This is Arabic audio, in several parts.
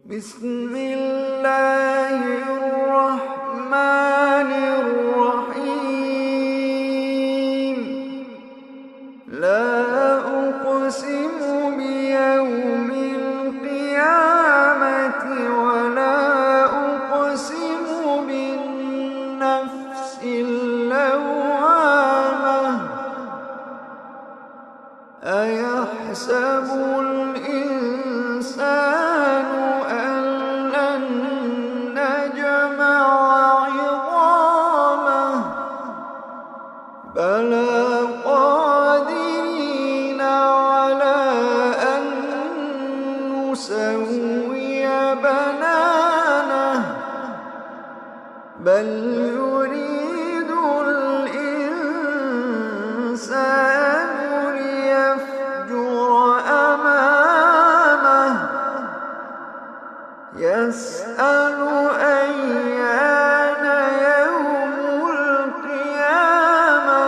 بسم الله الرحمن الرحيم. لا أقسم بيوم القيامة ولا أقسم بالنفس اللوامة. أيحسب الإنسان أن لن نجمع عظامه بلى قادرين على أن نسوي بنانه بل يريد الإنسان ليفجر أمامه يسأل أيان يوم القيامة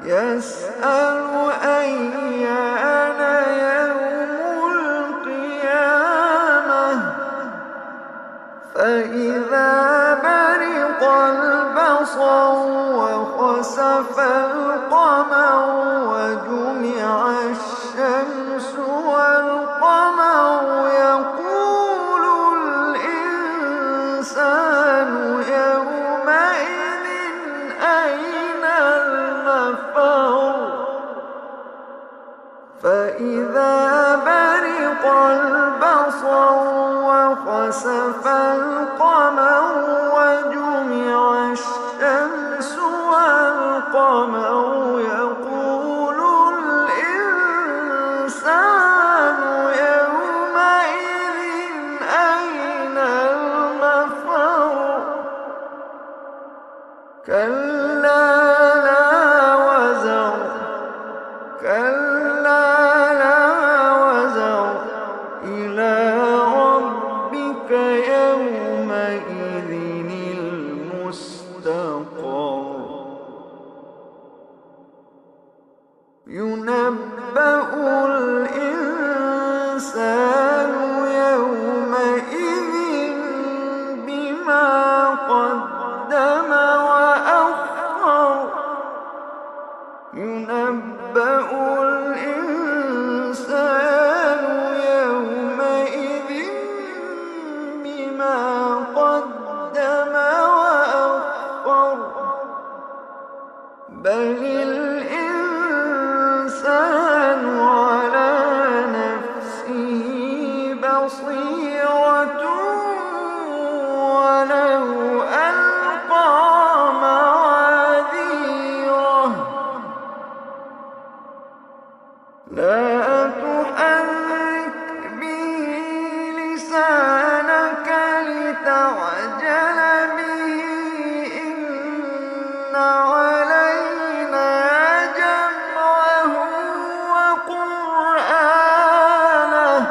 يسأل أيان يوم القيامة فإذا برق البصر وخسف القمر وجمع الشمس والقمر يقول الإنسان يومئذ أين المفر فإذا برق البصر وخسف القمر وجمع الشمس والقمر يقول الإنسان يومئذ أين المفر كلا لا وزر كلا لا وزر إلى ربك يومئذ المستقر ينبأ الإنسان يومئذ بما قدم وأخر ينبأ الإنسان يومئذ بما قدم وأخر بل الإنسان على نفسه بصيرة ولو ألقى معاذيره لا تحرك به لسانك لتعجل به إن علينا جمعه وقرآنه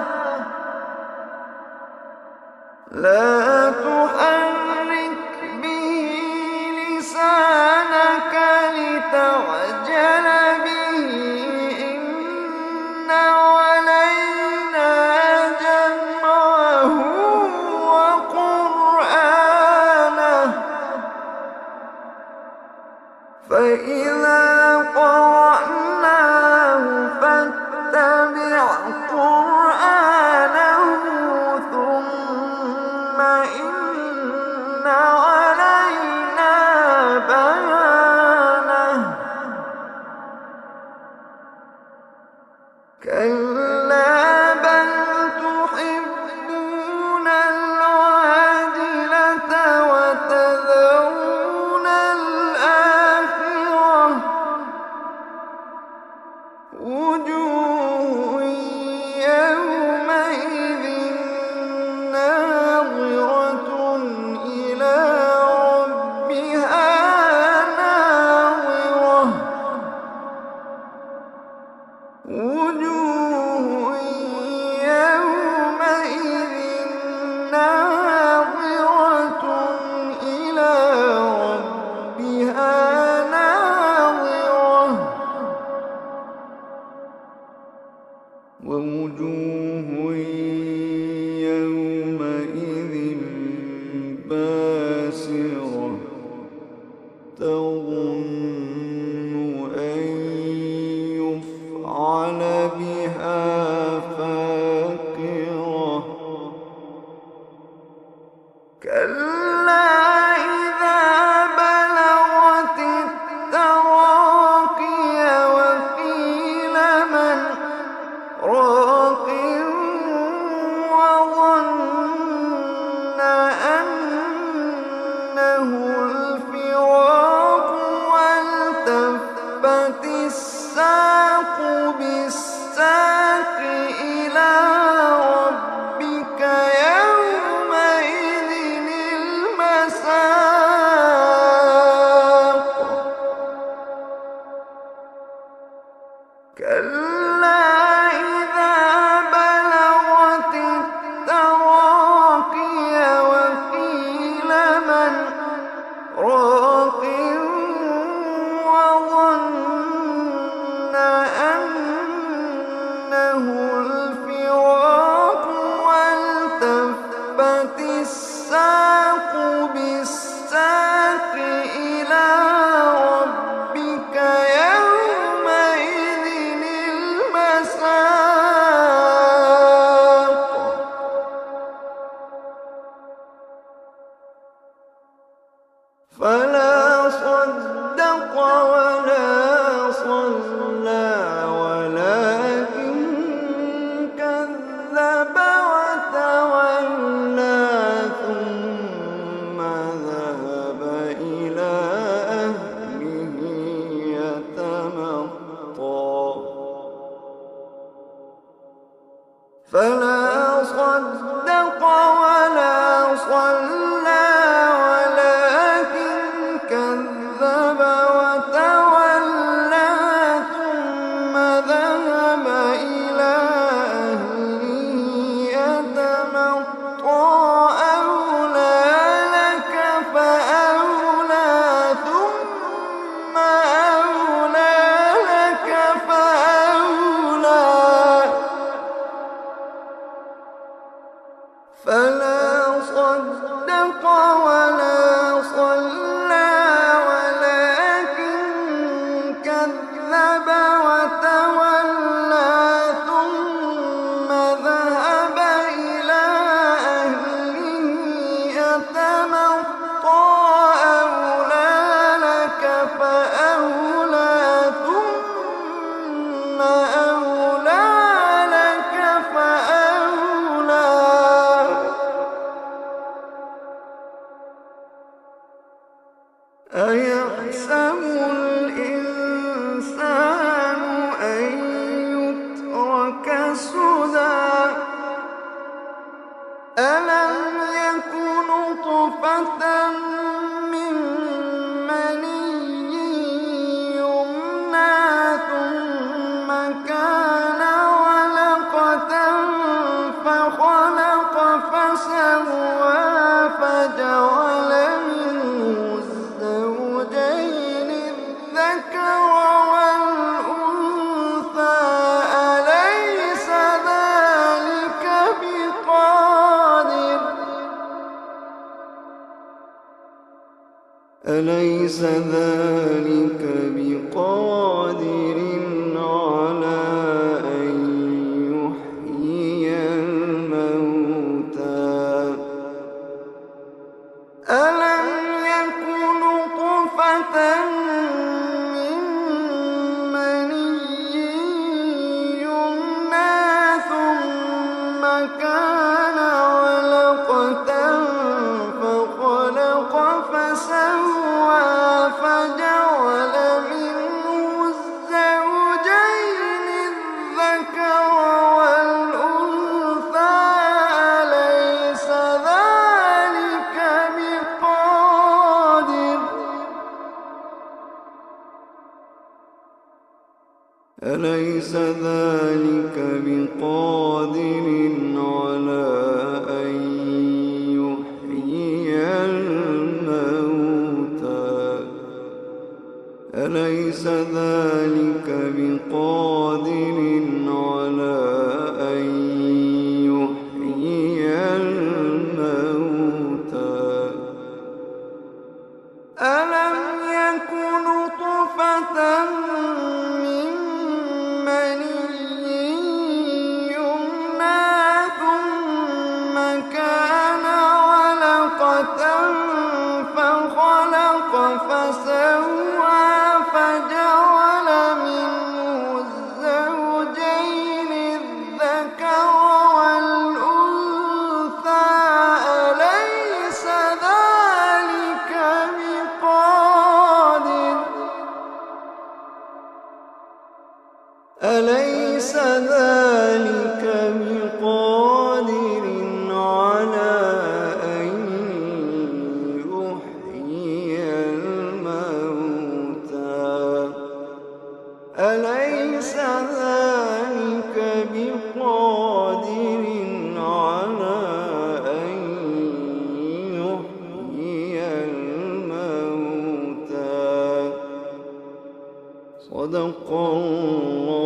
لا تحرك به لسانك لتعجل به إن علينا جمعه وقرآنه فإذا قرأناه فاتبع قرآنه ثم صدق ولا صلى ولكن كذب وتولى ثم ذهب إلى أهله يتمطى أولى لك فأولى ثم أولى لك فأولى فلا صدق ولا صلى ولكن كذب وتولى ثم ذهب إلى أهله يتمطى أولى لك فأولى ثم أولى لك فأولى أيحسب الإنسان أن يترك سدى ألم يك نطفة من مني يمنى ثم كان علقة فخلق فسوى فجعل منه الزوجين الذكر والأنثى أليس ذلك بقادر على أن يحيي الموتى ألم يك نطفة من مني يمنى ثم كان علقة فخلق فسوى فجعل منه الزوجين الذكر والأنثى أليس ذلك بقادر على أن يحيي الموتى أليس ذلك بقادر على أن يحيي الموتى ألم يك نطفة من مني يمنى ثم كان علقة فخلق فسوى فجعل منه الزوجين الذكر والأنثى أليس ذلك بقادر على أن يحيي الموتى أليس ذلك بقادر على أن يحيي الموتى صدق الله